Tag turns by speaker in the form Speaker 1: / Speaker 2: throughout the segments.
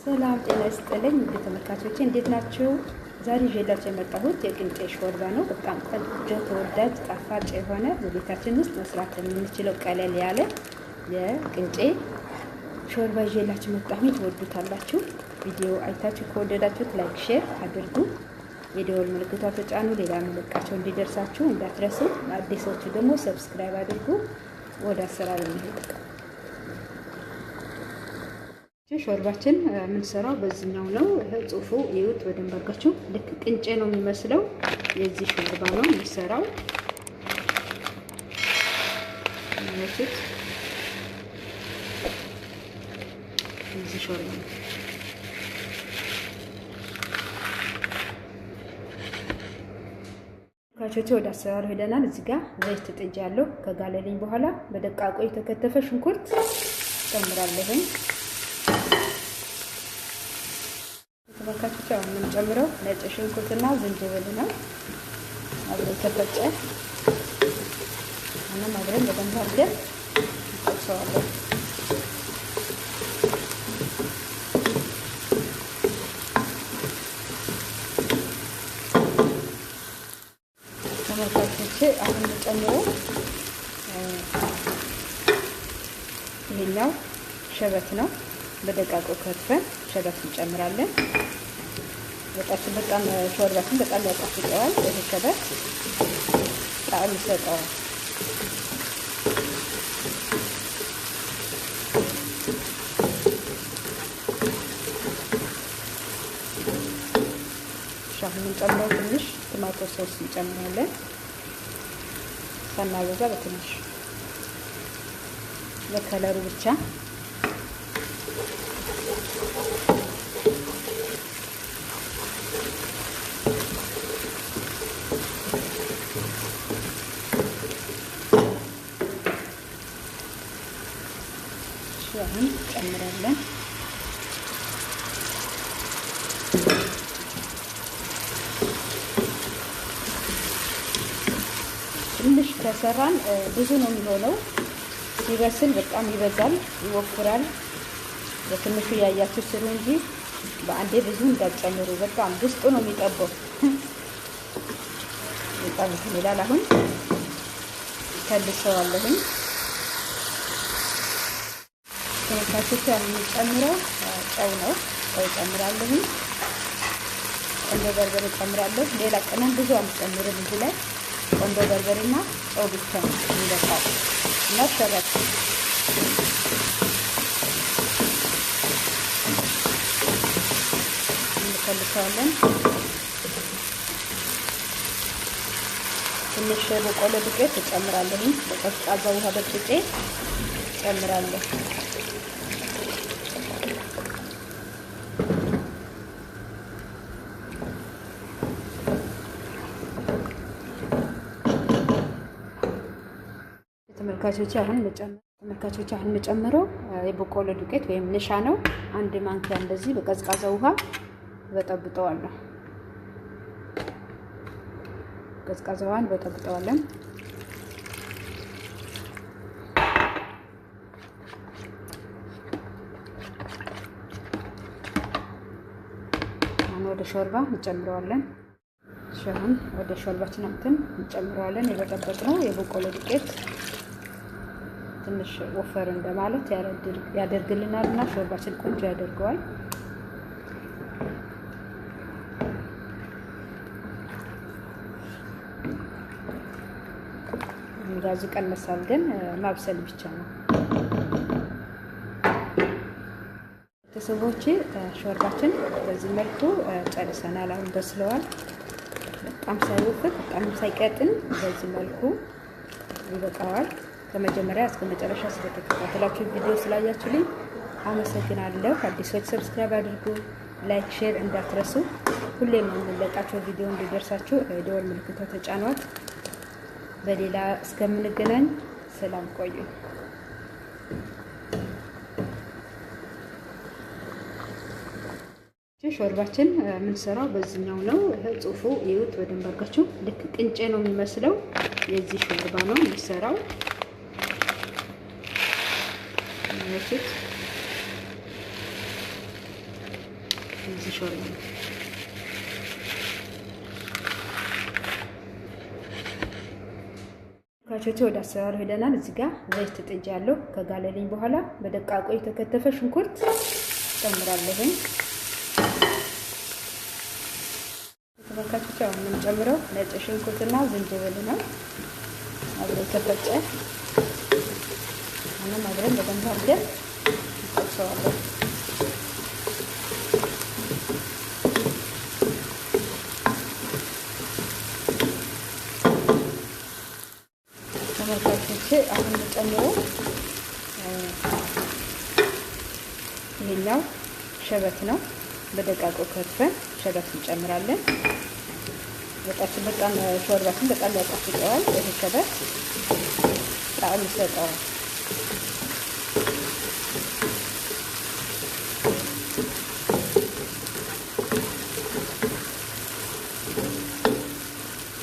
Speaker 1: ሰላም ጤና ይስጥልኝ ተመልካቾቼ እንዴት ናችሁ? ዛሬ ይዤላችሁ የመጣሁት የቅንጬ ሾርባ ነው። በጣም ቆንጆ ተወዳጅ ጣፋጭ የሆነ በቤታችን ውስጥ መስራት የምንችለው ቀለል ያለ የቅንጬ ሾርባ ይዤላችሁ መጣሁኝ። ትወዱታላችሁ። ቪዲዮ አይታችሁ ከወደዳችሁት ላይክ፣ ሼር አድርጉ። የደወል ምልክቷ ተጫኑ። ሌላ መልእክታቸው እንዲደርሳችሁ እንዳትረሱ። አዲሶቹ ደግሞ ሰብስክራይብ አድርጉ። ወደ አሰራር እንሄድ። ሾርባችን የምንሰራው በዚህኛው ነው። ጽሁፉ ይዩት በደንብ አድርጋችሁ። ልክ ቅንጬ ነው የሚመስለው። የዚህ ሾርባ ነው የሚሰራው። እሺት የዚህ ሾርባ ነው። ካቾቹ ወደ አሰራሩ ሄደናል። እዚህ ጋር ዘይት ጥጃለሁ። ከጋለልኝ በኋላ በደቃቁ የተከተፈ ሽንኩርት ጨምራለሁ። ተመልካቾች አሁን የምንጨምረው ነጭ ሽንኩርትና ዝንጅብል ነው። አብሮ ተፈጨ። አሁንም አብረን በደንብ አድርገን እንጠብሰዋለን። ተመልካቾች አሁን የምንጨምረው ይሄኛው ሸበት ነው። በደቃቁ ከትፈን ሸበት እንጨምራለን። በጣም ሾርባችን በጣም ያጣፍጠዋል። ይሄ ሸበት ጣዕም ይሰጠዋል። ሻሁን እንጨምረው ትንሽ ቶማቶ ሶስ እንጨምራለን። ሳናበዛ በትንሽ ለከለሩ ብቻ አሁን ጨምራለን። ትንሽ ከሰራን ብዙ ነው የሚሆነው። ሲበስል በጣም ይበዛል፣ ይወፍራል። በትንሹ ያያችሁ ስሩ እንጂ በአንዴ ብዙ እንዳትጨምሩ። በጣም ውስጡ ነው የሚጠበው። በጣም ይላል። አሁን ከልሰዋለሁኝ። ተመልካቾች የምንጨምረው ጨው ነው። ጨው ጨምራለሁ። ቆንጆ በርበሬ ጨምራለሁ። ሌላ ቅመም ብዙ አልጨምርም። እዚህ ላይ ቆንጆ በርበሬና ጨው ብቻ ነው የሚበቃው እና ሸረት እንከልሰዋለን። ትንሽ በቆሎ ዱቄት እጨምራለሁ። በቀዝቃዛ ውሃ በጥብጬ እጨምራለሁ። ተመልካቾች አሁን የምጨምረው የበቆሎ ዱቄት ወይም ንሻ ነው። አንድ ማንኪያ እንደዚህ በቀዝቃዛ ውሃ በጠብጠዋለሁ። ቀዝቃዛ ውሃን በጠብጠዋለን። አሁን ወደ ሾርባ እንጨምረዋለን። አሁን ወደ ሾርባችን እንጨምረዋለን። የበጠበጥነው የበቆሎ ዱቄት ትንሽ ወፈር እንደማለት ያደርግልናል እና ሾርባችን ቆንጆ ያደርገዋል። ጋዙ ቀነሳል፣ ግን ማብሰል ብቻ ነው። ቤተሰቦቼ ሾርባችን በዚህ መልኩ ጨርሰናል። አሁን በስለዋል። በጣም ሳይወፍር በጣም ሳይቀጥን በዚህ መልኩ ይበቃዋል። ከመጀመሪያ እስከ መጨረሻ ስለተከታተላችሁ ቪዲዮ ስላያችሁልኝ አመሰግናለሁ። አዲሶች ሰብስክራይብ አድርጉ፣ ላይክ፣ ሼር እንዳትረሱ። ሁሌም የምንለቃቸው ቪዲዮ እንዲደርሳችሁ ደወል ምልክቷ ተጫኗት። በሌላ እስከምንገናኝ ሰላም ቆዩ። ሾርባችን የምንሰራው በዚህኛው ነው። ጽሁፉ ይዩት በደንብ አድርጋችሁ። ልክ ቅንጬ ነው የሚመስለው። የዚህ ሾርባ ነው የሚሰራው። አያችሁት? እዚህ ሾርባ ነው። ካቾቹ ወደ አሰራሩ ሄደናል። እዚህ ጋር ዘይት ጥጃለሁ። ከጋለልኝ በኋላ በደቃቁ የተከተፈ ሽንኩርት ጨምራለሁ። ተመልካቾች አሁን የምንጨምረው ነጭ ሽንኩርትና ዝንጅብል ነው። አብሮ ተፈጨ። አሁንም አብረን በደንብ አድርገን እንጠብሰዋለን። ተመልካቾች አሁን የምንጨምረው ይሄኛው ሸበት ነው። በደቃቁ ከትፈን ሸበት እንጨምራለን። በጣም ሾርባችን በጣም ያጣፍጠዋል። ይሄ ሸበት ጣዕም ይሰጠዋል።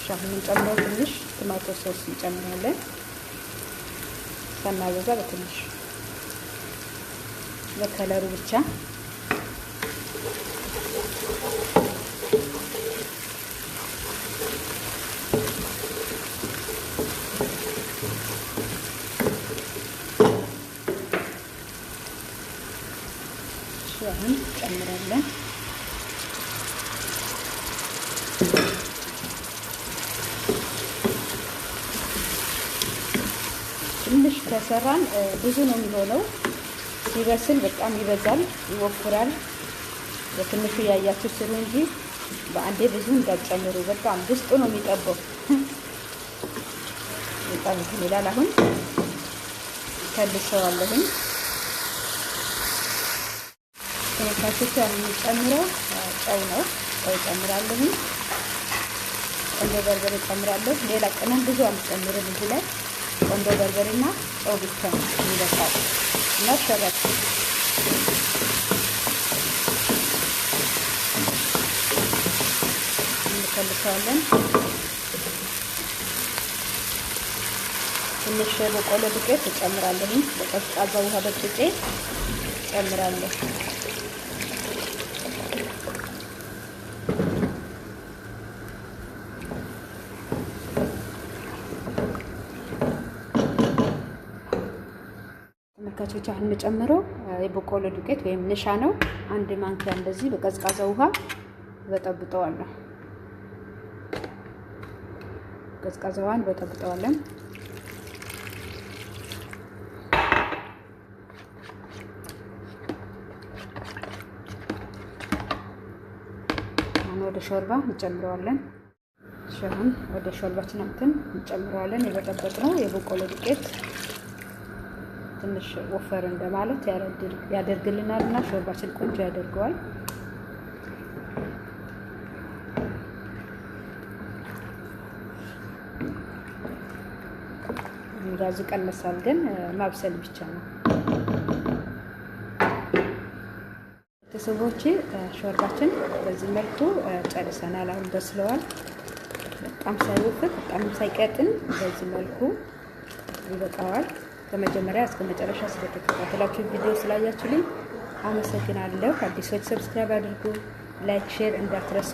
Speaker 1: አሁን እንጨምረው ትንሽ ቶማቶ ሶስ እንጨምራለን። ሳናበዛ በትንሽ ለከለሩ ብቻ። አሁን እንጨምራለን። ትንሽ ከሰራን ብዙ ነው የሚሆነው። ሲበስል በጣም ይበዛል፣ ይወፍራል። በትንሹ ያያችሁ ስሩ እንጂ በአንዴ ብዙ እንዳትጨምሩ። በጣም ውስጡ ነው የሚጠበው። በጣም ይላል። አሁን ከልሰዋለሁኝ። ተመልካቾች አሁን ጨምረው ጨው ነው። ጨው ጨምራለሁኝ። ቆንጆ በርበሬ ጨምራለሁ። ሌላ ቅመም ብዙ አልጨምርም እዚህ ላይ ቆንጆ በርበሬና ጨው ብቻ ነው የሚበቃው። እና ሸበት እንከልሰዋለን። ትንሽ በቆሎ ዱቄት እጨምራለሁ። በቀዝቃዛ ውሃ በጥጬ እጨምራለሁ። ተመልካቾች አሁን የምጨምረው የበቆሎ ዱቄት ወይም ንሻ ነው። አንድ ማንኪያ እንደዚህ በቀዝቃዛ ውሃ በጠብጠዋለሁ። ቀዝቃዛ ውሃን በጠብጠዋለን። አሁን ወደ ሾርባ እንጨምረዋለን። አሁን ወደ ሾርባችን እንጨምረዋለን። የበጠበጥነው የበቆሎ ዱቄት ትንሽ ወፈር እንደማለት ያደርግልናልና ሾርባችን ቆንጆ ያደርገዋል። ጋዙ ቀነሳል፣ ግን ማብሰል ብቻ ነው። ቤተሰቦቼ ሾርባችን በዚህ መልኩ ጨርሰናል። አሁን በስለዋል። በጣም ሳይወፍር በጣም ሳይቀጥን በዚህ መልኩ ይበቃዋል። ከመጀመሪያ እስከ መጨረሻ ስለተከታተላችሁ ቪዲዮ ስላያችሁልኝ አመሰግናለሁ። አዲሶች ሰብስክራይብ አድርጉ፣ ላይክ፣ ሼር እንዳትረሱ።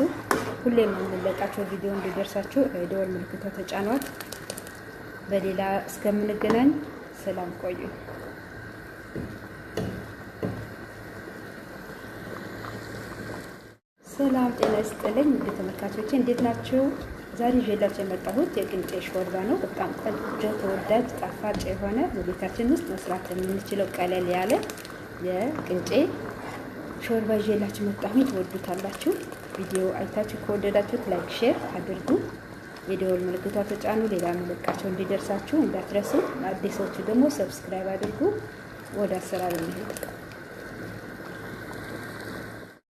Speaker 1: ሁሌም የምንለቃቸው ቪዲዮ እንዲደርሳችሁ የደወል ምልክቷ ተጫኗት። በሌላ እስከምንገናኝ ሰላም ቆዩ። ሰላም ጤና ይስጥልኝ ውድ ተመልካቾቼ፣ እንዴት ናችሁ? ዛሬ ይዤላችሁ የመጣሁት የቅንጬ ሾርባ ነው። በጣም ቆንጆ ተወዳጅ ጣፋጭ የሆነ በቤታችን ውስጥ መስራት የምንችለው ቀለል ያለ የቅንጬ ሾርባ ይዤላችሁ መጣሁኝ። ትወዱታላችሁ። ቪዲዮ አይታችሁ ከወደዳችሁት ላይክ፣ ሼር አድርጉ። የደወል ምልክቷ ተጫኑ። ሌላ ምልክታቸው እንዲደርሳችሁ እንዳትረሱ። አዲሶቹ ደግሞ ሰብስክራይብ አድርጉ። ወደ አሰራር እንሄድ።